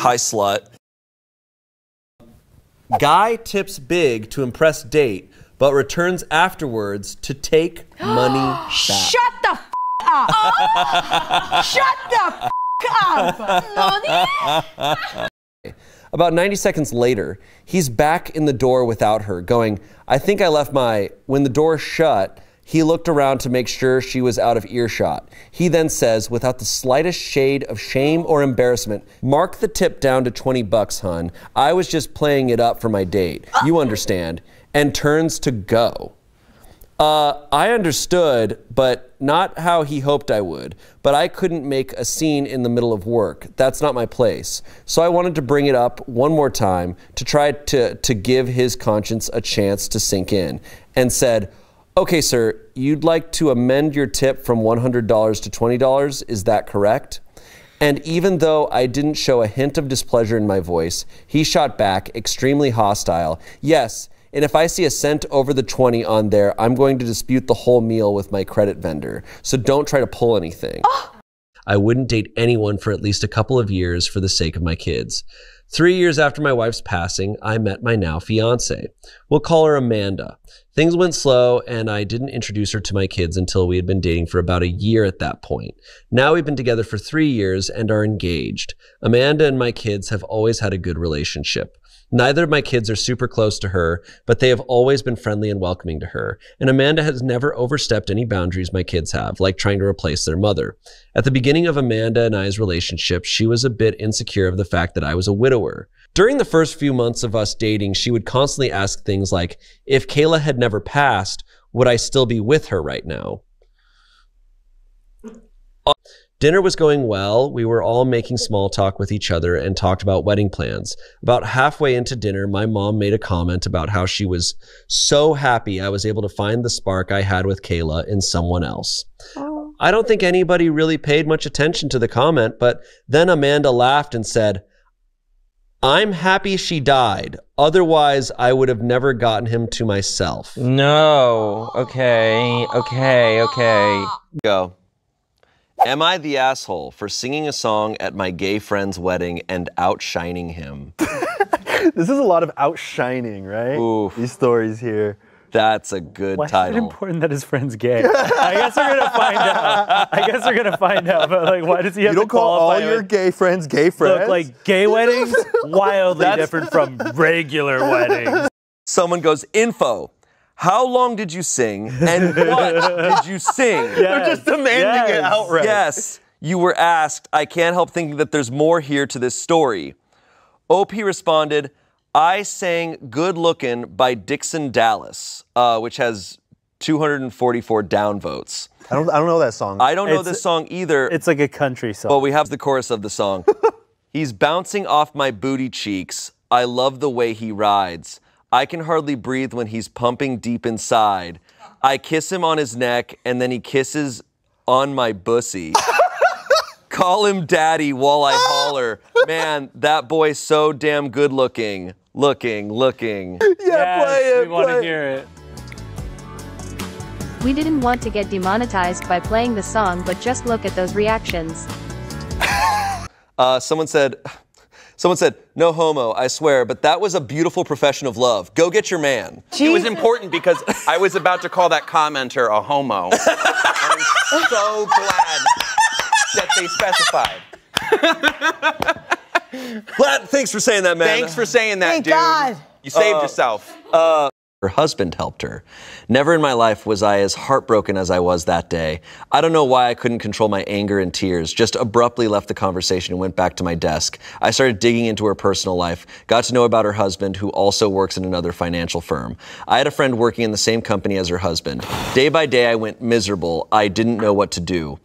Hi, slut. Guy tips big to impress date, but returns afterwards to take money back. Shut the f up! Shut the f up! About 90 seconds later, he's back in the door without her, going, I think I left my... When the door shut, he looked around to make sure she was out of earshot. He then says, without the slightest shade of shame or embarrassment, mark the tip down to 20 bucks, hun. I was just playing it up for my date. You understand. And turns to go. I understood, but not how he hoped I would. But I couldn't make a scene in the middle of work. That's not my place. So I wanted to bring it up one more time to try to give his conscience a chance to sink in. And said, okay, sir, you'd like to amend your tip from $100 to $20, is that correct? And even though I didn't show a hint of displeasure in my voice, he shot back, extremely hostile. Yes, and if I see a cent over the 20 on there, I'm going to dispute the whole meal with my credit vendor. So don't try to pull anything. I wouldn't date anyone for at least a couple of years for the sake of my kids. 3 years after my wife's passing, I met my now fiance. We'll call her Amanda. Things went slow, and I didn't introduce her to my kids until we had been dating for about a year at that point. Now we've been together for 3 years and are engaged. Amanda and my kids have always had a good relationship. Neither of my kids are super close to her, but they have always been friendly and welcoming to her. And Amanda has never overstepped any boundaries my kids have, like trying to replace their mother. At the beginning of Amanda and I's relationship, she was a bit insecure of the fact that I was a widower. During the first few months of us dating, she would constantly ask things like, if Kayla had never passed, would I still be with her right now? Dinner was going well. We were all making small talk with each other and talked about wedding plans. About halfway into dinner, my mom made a comment about how she was so happy I was able to find the spark I had with Kayla in someone else. Oh. I don't think anybody really paid much attention to the comment, but then Amanda laughed and said, I'm happy she died. Otherwise, I would have never gotten him to myself. No. Okay. Go. Am I the asshole for singing a song at my gay friend's wedding and outshining him? This is a lot of outshining, right? Oof. These stories here. That's a good title. Why is it important that his friend's gay? I guess we're gonna find out. But like, why does he have to qualify? You don't call all your gay friends gay friends? Look, like gay weddings, wildly different from regular weddings. Someone goes, info. How long did you sing, and what did you sing? Yes. They're just demanding it outright. Yes, you were asked. I can't help thinking that there's more here to this story. OP responded, I sang Good Lookin' by Dixon Dallas, which has 244 downvotes. I don't know that song. I don't know this song either. It's like a country song. But we have the chorus of the song. He's bouncing off my booty cheeks. I love the way he rides. I can hardly breathe when he's pumping deep inside. I kiss him on his neck, and then he kisses on my bussy. Call him daddy while I holler. Man, that boy's so damn good looking. Looking. Yeah, play it. We want to hear it. We didn't want to get demonetized by playing the song, but just look at those reactions. Someone said, no homo, I swear, but that was a beautiful profession of love. Go get your man. It was important because I was about to call that commenter a homo. I'm so glad that they specified. Thanks for saying that, man. Thanks for saying that, Thank dude. God. You saved yourself. Her husband helped her. Never in my life was I as heartbroken as I was that day. I don't know why I couldn't control my anger and tears, just abruptly left the conversation and went back to my desk. I started digging into her personal life, got to know about her husband, who also works in another financial firm. I had a friend working in the same company as her husband. Day by day, I went miserable. I didn't know what to do.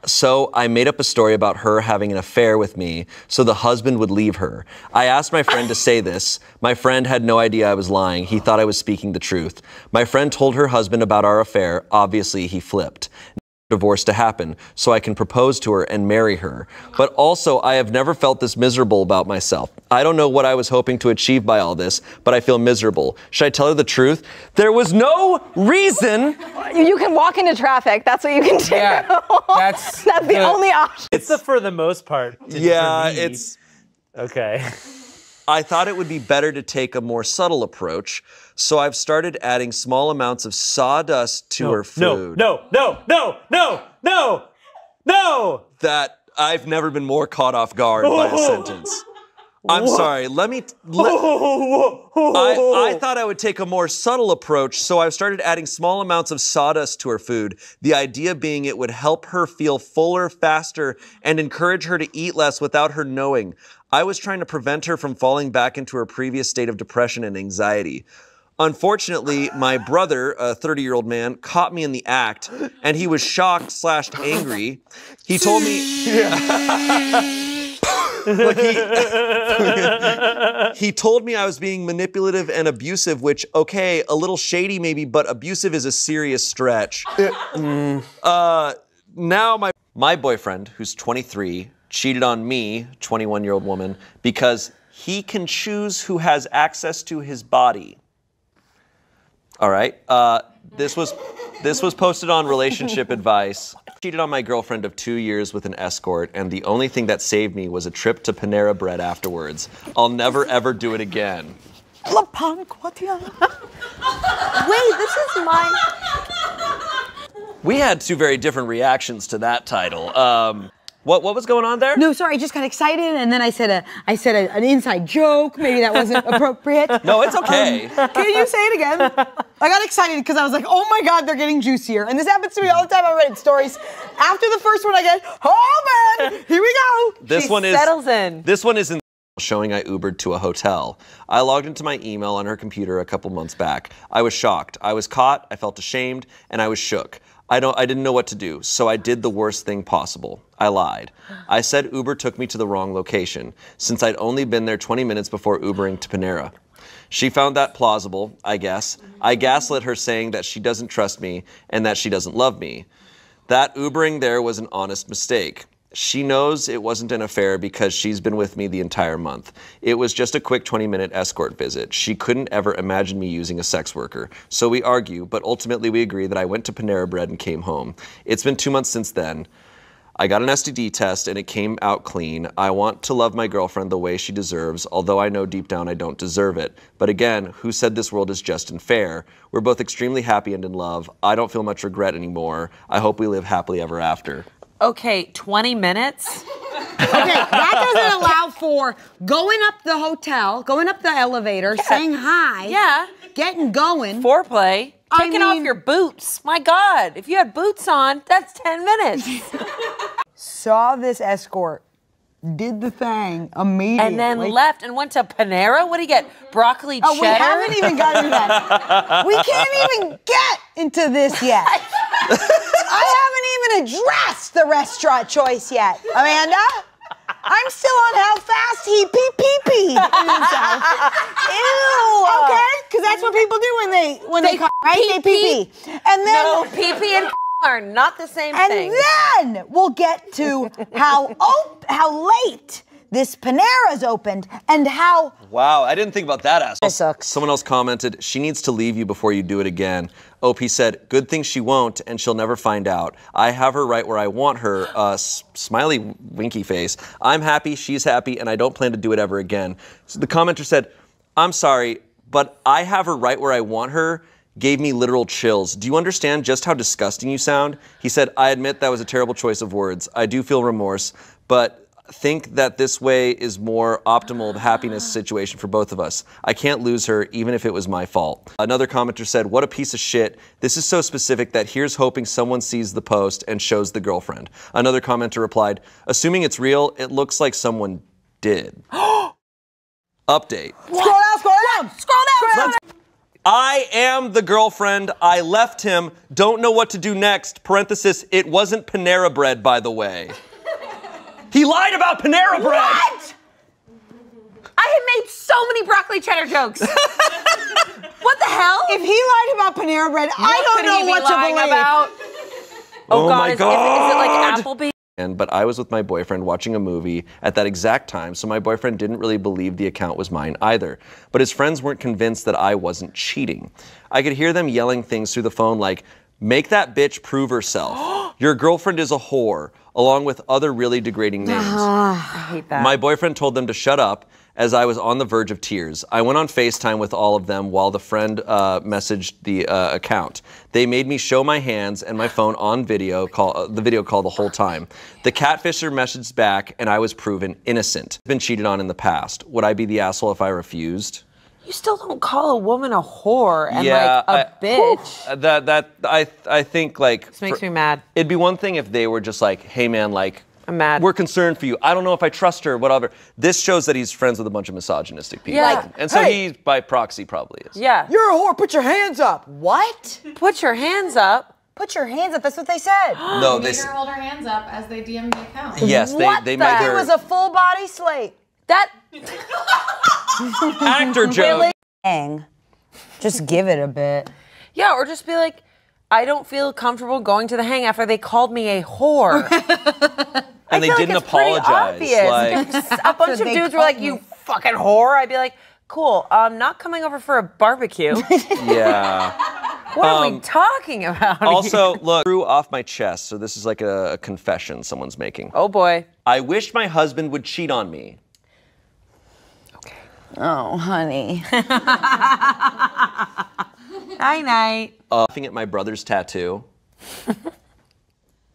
So I made up a story about her having an affair with me so the husband would leave her. I asked my friend to say this. My friend had no idea I was lying. He thought I was speaking the truth. My friend told her husband about our affair. Obviously, he flipped. Divorce to happen so I can propose to her and marry her. But also, I have never felt this miserable about myself. I don't know what I was hoping to achieve by all this, but I feel miserable. Should I tell her the truth? There was no reason. You can walk into traffic. That's what you can do. Yeah, that's the only option. It's the for the most part. Yeah, it's Okay. I thought it would be better to take a more subtle approach, so I've started adding small amounts of sawdust to her food. No. That I've never been more caught off guard by a sentence. I'm sorry, I thought I would take a more subtle approach, so I've started adding small amounts of sawdust to her food. The idea being it would help her feel fuller, faster, and encourage her to eat less without her knowing. I was trying to prevent her from falling back into her previous state of depression and anxiety. Unfortunately, my brother, a 30-year-old man, caught me in the act, and he was shocked/angry. He told me... Look, he told me I was being manipulative and abusive, which, okay, a little shady maybe, but abusive is a serious stretch. Now my boyfriend, who's 23, cheated on me, 21-year-old woman, because he can choose who has access to his body. All right. This was posted on Relationship Advice. I cheated on my girlfriend of 2 years with an escort, and the only thing that saved me was a trip to Panera Bread afterwards. I'll never ever do it again. Wait, this is mine. We had two very different reactions to that title. What was going on there? No, sorry, I just got excited, and then I said an inside joke. Maybe that wasn't appropriate. No, it's okay. Can you say it again? I got excited because I was like, oh my God, they're getting juicier. And this happens to me all the time. I read stories. After the first one, I get, oh man, here we go. This one is in showing I Ubered to a hotel. I logged into my email on her computer a couple months back. I was shocked. I was caught, I felt ashamed, and I was shook. I didn't know what to do, so I did the worst thing possible. I lied. I said Uber took me to the wrong location, since I'd only been there 20 minutes before Ubering to Panera. She found that plausible, I guess. I gaslit her saying that she doesn't trust me and that she doesn't love me. That Ubering there was an honest mistake. She knows it wasn't an affair because she's been with me the entire month. It was just a quick 20-minute escort visit. She couldn't ever imagine me using a sex worker. So we argue, but ultimately we agree that I went to Panera Bread and came home. It's been 2 months since then. I got an STD test and it came out clean. I want to love my girlfriend the way she deserves, although I know deep down I don't deserve it. But again, who said this world is just and fair? We're both extremely happy and in love. I don't feel much regret anymore. I hope we live happily ever after. Okay, 20 minutes? Okay, that doesn't allow for going up the hotel, going up the elevator, saying hi. Yeah. Getting going. Foreplay. Taking off your boots. My God, if you had boots on, that's 10 minutes. Saw this escort, did the thing immediately. And then left and went to Panera? What do you get? Broccoli cheddar? Oh, we haven't even gotten to that. We can't even get into this yet. I haven't even addressed the restaurant choice yet. Amanda? I'm still on how fast he pee-pee-pee himself. Ew. Okay? Because that's what people do when they come, right? They pee-pee. And then... No, pee-pee and are not the same thing. And then we'll get to how late this Panera's opened and how... Wow, I didn't think about that aspect. That sucks. Someone else commented, she needs to leave you before you do it again. OP said, good thing she won't and she'll never find out. I have her right where I want her. Smiley winky face. I'm happy, she's happy, and I don't plan to do it ever again. So the commenter said, I'm sorry, but I have her right where I want her gave me literal chills. Do you understand just how disgusting you sound? He said, I admit that was a terrible choice of words. I do feel remorse, but think that this way is more optimal happiness situation for both of us. I can't lose her, even if it was my fault. Another commenter said, what a piece of shit. This is so specific that here's hoping someone sees the post and shows the girlfriend. Another commenter replied, assuming it's real, it looks like someone did. Update. Scroll down, scroll down. Scroll down. I am the girlfriend. I left him. Don't know what to do next. Parenthesis, it wasn't Panera Bread, by the way. He lied about Panera Bread! What? I had made so many broccoli cheddar jokes. What the hell? If he lied about Panera Bread, I don't know what to believe. About? Oh God, my is God. it like Applebee's? But I was with my boyfriend watching a movie at that exact time, so my boyfriend didn't really believe the account was mine either. But his friends weren't convinced that I wasn't cheating. I could hear them yelling things through the phone like, Make that bitch prove herself. Your girlfriend is a whore, along with other really degrading names. I hate that. My boyfriend told them to shut up as I was on the verge of tears. I went on FaceTime with all of them while the friend messaged the account. They made me show my hands and my phone on video call, the video call the whole time. The catfisher messaged back and I was proven innocent. Been cheated on in the past. Would I be the asshole if I refused? You still don't call a woman a whore and like a bitch. I think like This makes me mad. It'd be one thing if they were just like, hey man, like I'm mad. we're concerned for you. I don't know if I trust her, whatever. This shows that he's friends with a bunch of misogynistic people. Yeah. Like, and so hey. he, by proxy, probably is. Yeah. You're a whore. Put your hands up. What? Put your hands up. Put your hands up. That's what they said. No, they Made her hold her hands up as they DM'd the account. yes, What they the- made It her was a full body slate. That actor joke. Just give it a bit. yeah, or just be like, I don't feel comfortable going to the hang after they called me a whore. And they I feel didn't like it's pretty apologize. obvious. Like, If a bunch of they dudes were like, called you me- fucking whore, I'd be like, cool, not coming over for a barbecue. yeah. What are we talking about Also, here? look, threw off my chest. So this is like a confession someone's making. Oh boy. I wish my husband would cheat on me. Oh, honey. Night night. Laughing at my brother's tattoo.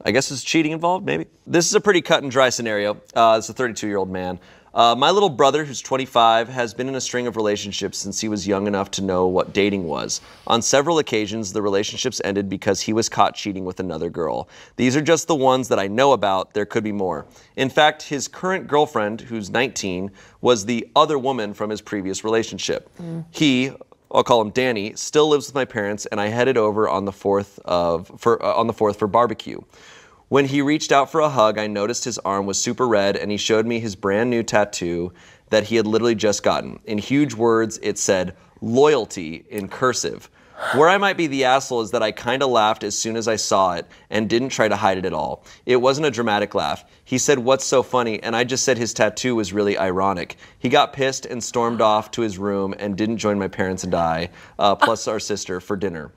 I guess is cheating involved, maybe? This is a pretty cut and dry scenario. It's a 32-year-old man. My little brother, who's 25, has been in a string of relationships since he was young enough to know what dating was. On several occasions, the relationships ended because he was caught cheating with another girl. These are just the ones that I know about. There could be more. In fact, his current girlfriend, who's 19, was the other woman from his previous relationship. He, I'll call him Danny, still lives with my parents, and I headed over on the 4th for barbecue. When he reached out for a hug, I noticed his arm was super red, and he showed me his brand new tattoo that he had literally just gotten. In huge words, it said, "Loyalty" in cursive. Where I might be the asshole is that I kind of laughed as soon as I saw it and didn't try to hide it at all. It wasn't a dramatic laugh. He said, "What's so funny?" And I just said his tattoo was really ironic. He got pissed and stormed off to his room and didn't join my parents and I, plus our sister, for dinner.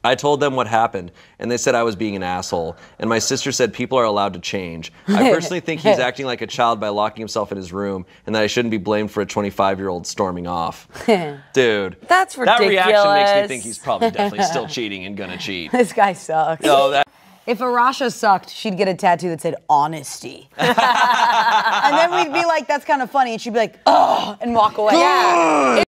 I told them what happened, and they said I was being an asshole. And my sister said people are allowed to change. I personally think he's acting like a child by locking himself in his room, and that I shouldn't be blamed for a 25-year-old storming off. Dude. That's That reaction makes me ridiculous. think he's probably definitely still cheating and gonna cheat. This guy sucks. Oh, that. If Arasha sucked, she'd get a tattoo that said honesty. And then we'd be like, that's kind of funny. And she'd be like, ugh, and walk away. Yeah.